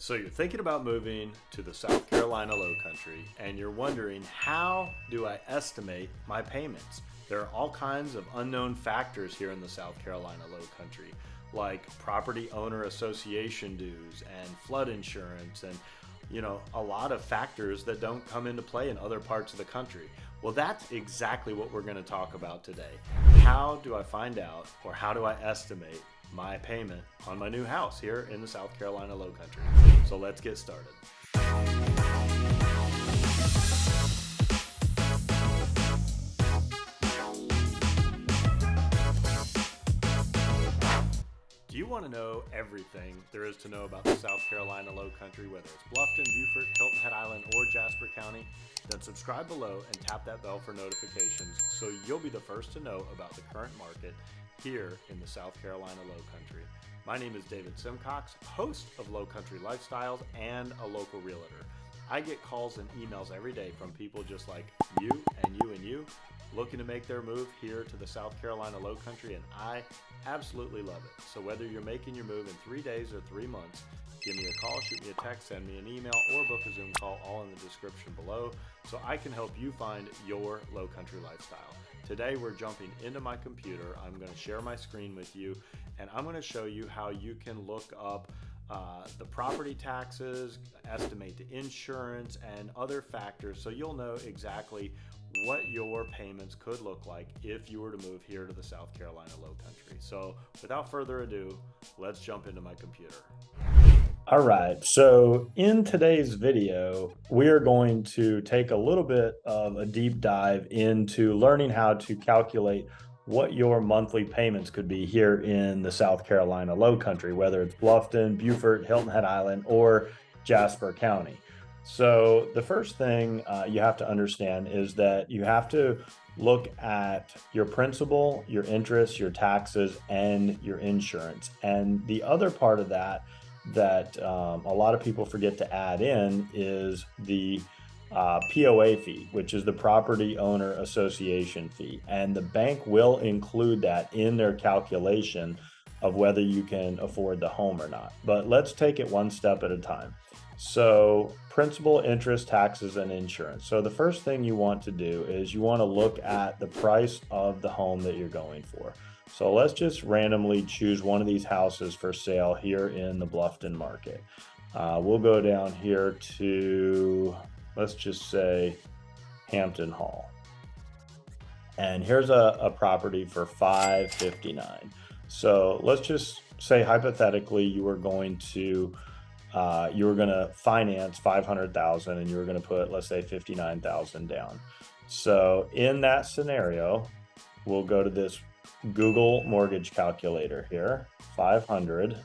So you're thinking about moving to the South Carolina Lowcountry and you're wondering, how do I estimate my payments? There are all kinds of unknown factors here in the South Carolina Lowcountry, like property owner association dues and flood insurance and a lot of factors that don't come into play in other parts of the country. Well, that's exactly what we're going to talk about today. How do I find out, or how do I estimate my payment on my new house here in the South Carolina Lowcountry? So let's get started. Do you want to know everything there is to know about the South Carolina Lowcountry, whether it's Bluffton, Beaufort, Hilton Head Island, or Jasper County? Then subscribe below and tap that bell for notifications so you'll be the first to know about the current market here in the South Carolina Lowcountry. My name is David Simcox, host of Lowcountry Lifestyles and a local realtor. I get calls and emails every day from people just like you and you and you, looking to make their move here to the South Carolina Lowcountry, and I absolutely love it. So whether you're making your move in 3 days or 3 months, give me a call, shoot me a text, send me an email, or book a Zoom call, all in the description below, so I can help you find your Lowcountry lifestyle. Today we're jumping into my computer. I'm going to share my screen with you, and I'm going to show you how you can look up the property taxes, estimate the insurance, and other factors, so you'll know exactly what your payments could look like if you were to move here to the South Carolina Lowcountry. So without further ado, let's jump into my computer. All right, so in today's video, we are going to take a little bit of a deep dive into learning how to calculate what your monthly payments could be here in the South Carolina Lowcountry, whether it's Bluffton, Beaufort, Hilton Head Island, or Jasper County. So the first thing you have to understand is that you have to look at your principal, your interest, your taxes, and your insurance. And the other part of that a lot of people forget to add in is the HOA fee, which is the property owner association fee. And the bank will include that in their calculation of whether you can afford the home or not. But let's take it one step at a time. So principal, interest, taxes, and insurance. So the first thing you want to do is you want to look at the price of the home that you're going for. So let's just randomly choose one of these houses for sale here in the Bluffton market. We'll go down here to, let's just say, Hampton Hall. And here's a property for $559. So let's just say hypothetically you were going to finance $500,000 and you were going to put, let's say, $59,000 down. So in that scenario, we'll go to this Google mortgage calculator here, 500.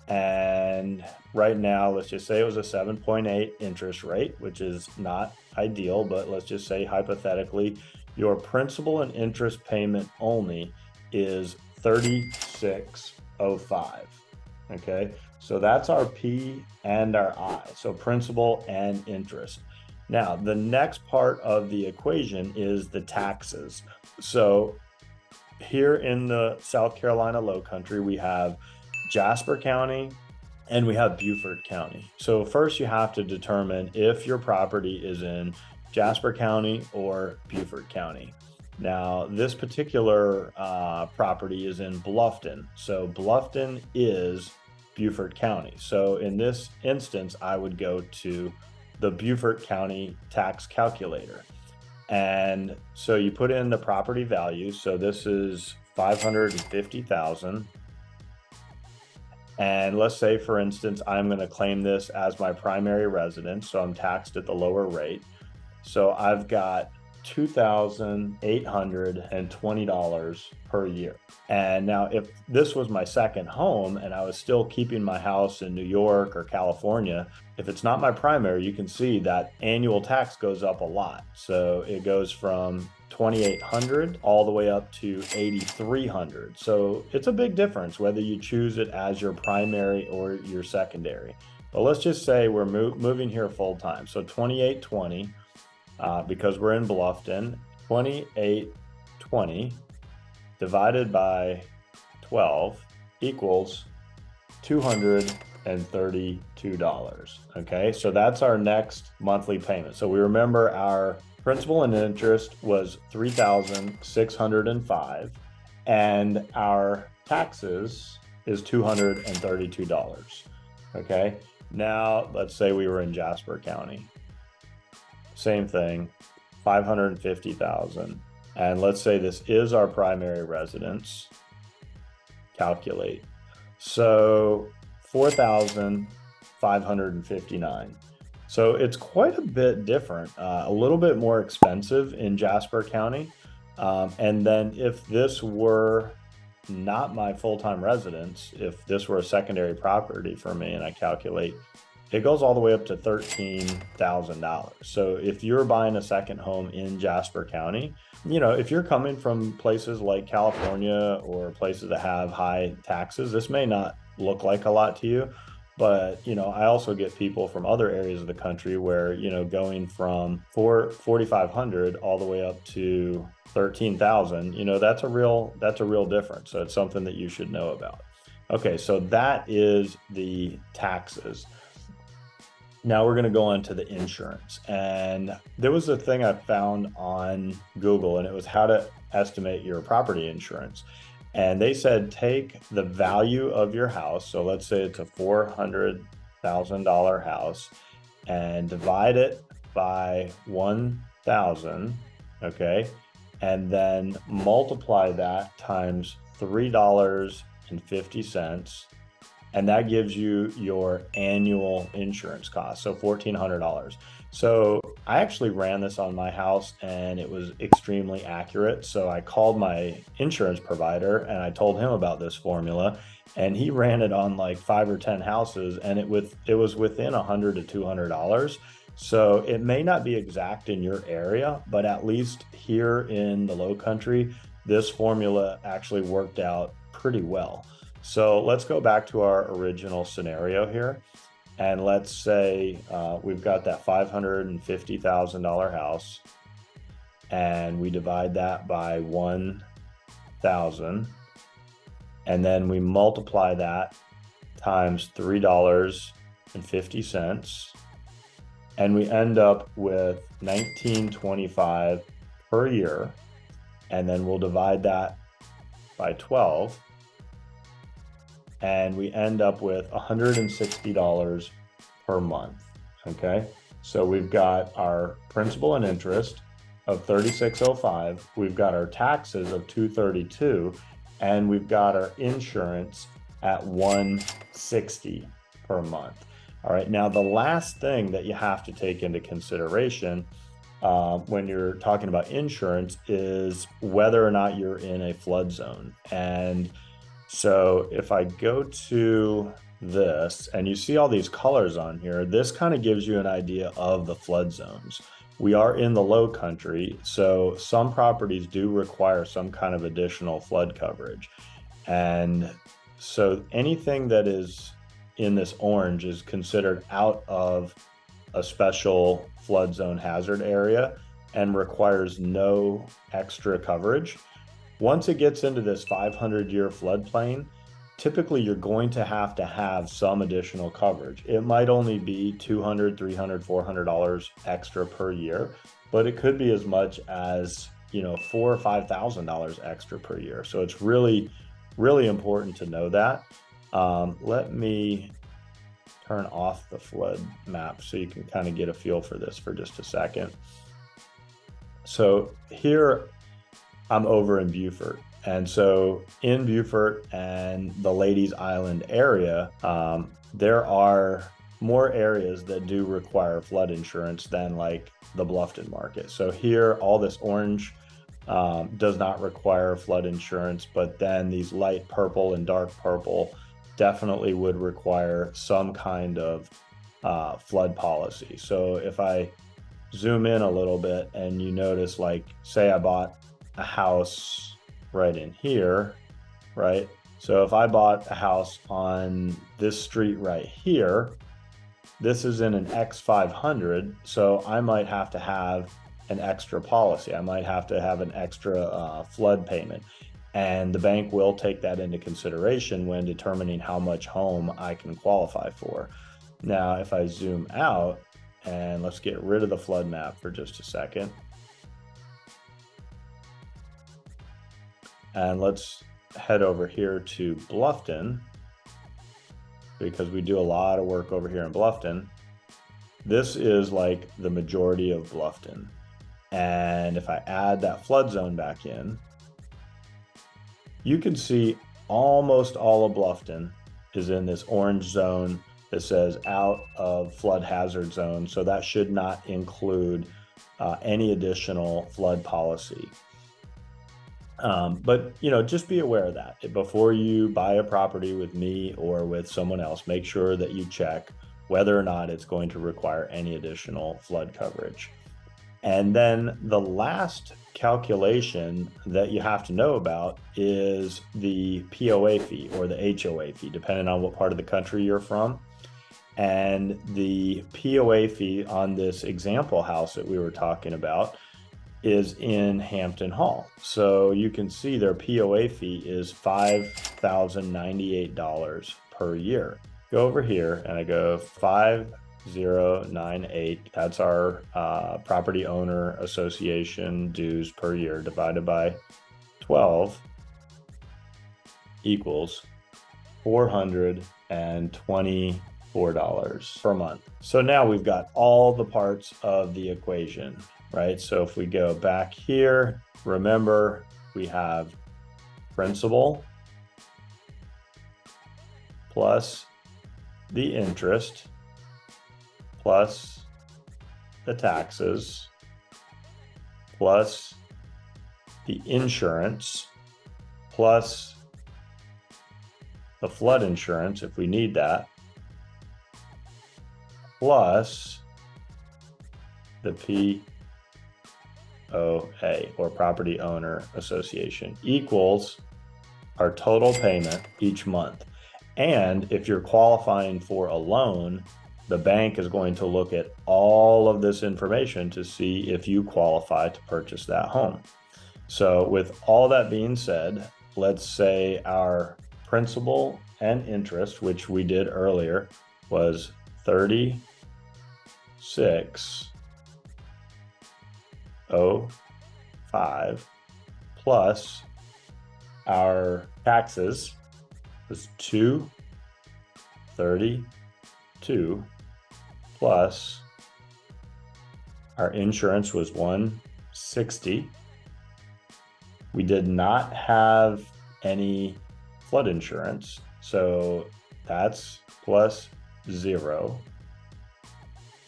And right now, let's just say it was a 7.8 interest rate, which is not ideal, but let's just say hypothetically, your principal and interest payment only is $36.05. Okay, so that's our P and our I, so principal and interest. Now, the next part of the equation is the taxes. So here in the South Carolina Lowcountry, we have Jasper County and we have Beaufort County. So first you have to determine if your property is in Jasper County or Beaufort County. Now, this particular property is in Bluffton. So Bluffton is Beaufort County. So in this instance, I would go to the Beaufort County tax calculator. And so you put in the property value. So this is $550,000. And let's say, for instance, I'm going to claim this as my primary residence. So I'm taxed at the lower rate. So I've got $2,820 per year. And now if this was my second home and I was still keeping my house in New York or California, if it's not my primary, you can see that annual tax goes up a lot. So it goes from $2,800 all the way up to $8,300. So it's a big difference whether you choose it as your primary or your secondary. But let's just say we're moving here full time. So $2,820. Because we're in Bluffton, $2,820 divided by 12 equals $200 Okay, so that's our next monthly payment. So we remember our principal and interest was $3,605, and our taxes is $232. Okay, now let's say we were in Jasper County. Same thing, 550,000. And let's say this is our primary residence. Calculate. So 4,559. So it's quite a bit different, a little bit more expensive in Jasper County. And then if this were not my full-time residence, if this were a secondary property for me and I calculate, it goes all the way up to $13,000. So if you're buying a second home in Jasper County, you know, if you're coming from places like California or places that have high taxes, this may not look like a lot to you. But, you know, I also get people from other areas of the country where, you know, going from 4,500 all the way up to 13,000, you know, that's a real difference. So it's something that you should know about. Okay, so that is the taxes. Now we're going to go on to the insurance. And there was a thing I found on Google, and it was how to estimate your property insurance. And they said, take the value of your house. So let's say it's a $400,000 house, and divide it by 1,000. Okay. And then multiply that times $3.50. And that gives you your annual insurance cost. So $1,400. So I actually ran this on my house and it was extremely accurate. So I called my insurance provider and I told him about this formula, and he ran it on like 5 or 10 houses, and it was within $100 to $200. So it may not be exact in your area, but at least here in the Lowcountry, this formula actually worked out pretty well. So let's go back to our original scenario here. And let's say we've got that $550,000 house, and we divide that by 1,000. And then we multiply that times $3.50. And we end up with $1,925 per year. And then we'll divide that by 12. And we end up with $160 per month. Okay, so we've got our principal and interest of $3,605, we've got our taxes of $232, and we've got our insurance at $160 per month. All right, now the last thing that you have to take into consideration when you're talking about insurance is whether or not you're in a flood zone. And so if I go to this and you see all these colors on here, this kind of gives you an idea of the flood zones. We are in the Lowcountry, so some properties do require some kind of additional flood coverage. And so anything that is in this orange is considered out of a special flood zone hazard area and requires no extra coverage. Once it gets into this 500-year floodplain, typically you're going to have some additional coverage. It might only be $200, $300, $400 extra per year, but it could be as much as, you know, $4,000 or $5,000 extra per year. So it's really, really important to know that. Let me turn off the flood map so you can kind of get a feel for this for just a second. So here I'm over in Beaufort. And so in Beaufort and the Ladies Island area, there are more areas that do require flood insurance than like the Bluffton market. So here, all this orange does not require flood insurance, but then these light purple and dark purple definitely would require some kind of flood policy. So if I zoom in a little bit and you notice, like, say I bought a house right in here, right? So if I bought a house on this street right here, this is in an X500, so I might have to have an extra policy. I might have to have an extra flood payment. And the bank will take that into consideration when determining how much home I can qualify for. Now, if I zoom out, and let's get rid of the flood map for just a second. And let's head over here to Bluffton, because we do a lot of work over here in Bluffton. This is like the majority of Bluffton. And if I add that flood zone back in, you can see almost all of Bluffton is in this orange zone that says out of flood hazard zone. So that should not include any additional flood policy. But just be aware of that before you buy a property with me or with someone else. Make sure that you check whether or not it's going to require any additional flood coverage. And then the last calculation that you have to know about is the POA fee or the HOA fee, depending on what part of the country you're from. And the POA fee on this example house that we were talking about is in Hampton Hall. So you can see their POA fee is $5,098 per year. Go over here and I go 5098. That's our property owner association dues per year divided by 12 equals $424 per month. So now we've got all the parts of the equation, right? So if we go back here, remember we have principal plus the interest plus the taxes plus the insurance plus the flood insurance if we need that plus the POA or property owner association equals our total payment each month. And if you're qualifying for a loan, the bank is going to look at all of this information to see if you qualify to purchase that home. So with all that being said, let's say our principal and interest, which we did earlier, was $36,005 plus our taxes was $232 plus our insurance was $160. We did not have any flood insurance, so that's plus 0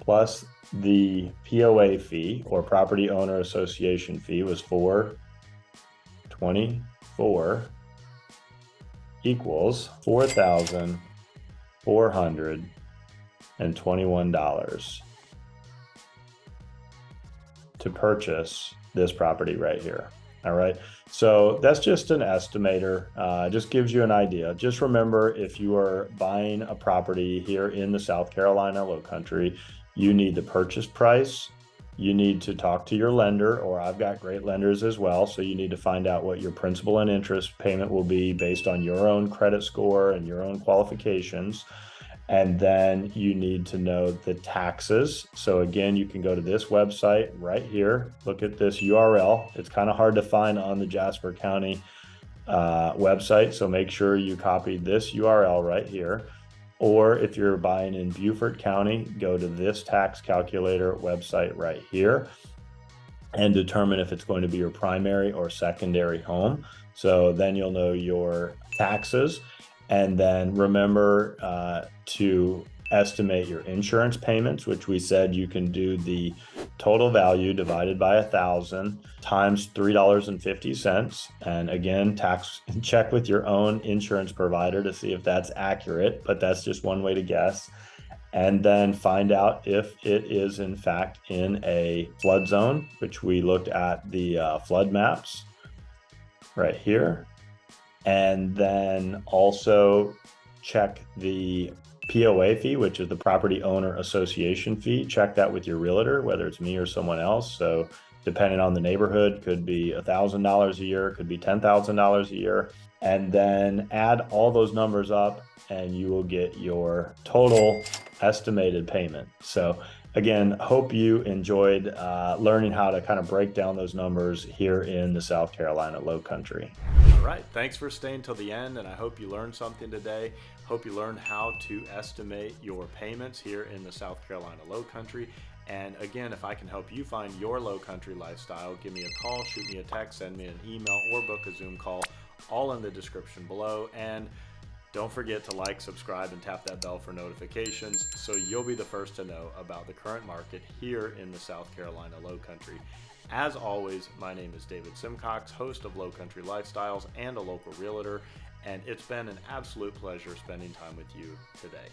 plus the POA fee or property owner association fee was $424 equals $4,421 to purchase this property right here. All right, so that's just an estimator, just gives you an idea. Just remember, if you are buying a property here in the South Carolina Lowcountry, you need the purchase price. You need to talk to your lender, or I've got great lenders as well. So you need to find out what your principal and interest payment will be based on your own credit score and your own qualifications. And then you need to know the taxes. So again, you can go to this website right here. Look at this URL. It's kind of hard to find on the Jasper County website. So make sure you copy this URL right here. Or if you're buying in Beaufort County, go to this tax calculator website right here and determine if it's going to be your primary or secondary home. So then you'll know your taxes. And then remember to estimate your insurance payments, which we said you can do the total value divided by 1,000 times $3.50. And again, tax check with your own insurance provider to see if that's accurate, but that's just one way to guess. And then find out if it is in fact in a flood zone, which we looked at the flood maps right here. And then also check the POA fee, which is the property owner association fee. Check that with your realtor, whether it's me or someone else. So depending on the neighborhood, could be $1,000 a year, could be $10,000 a year. And then add all those numbers up and you will get your total estimated payment. So again, hope you enjoyed learning how to kind of break down those numbers here in the South Carolina Lowcountry. All right, thanks for staying till the end, and I hope you learned something today. Hope you learned how to estimate your payments here in the South Carolina Lowcountry. And again, if I can help you find your Lowcountry lifestyle, give me a call, shoot me a text, send me an email, or book a Zoom call, all in the description below. And don't forget to like, subscribe, and tap that bell for notifications so you'll be the first to know about the current market here in the South Carolina Lowcountry. As always, my name is David Simcox, host of Lowcountry Lifestyles and a local realtor, and it's been an absolute pleasure spending time with you today.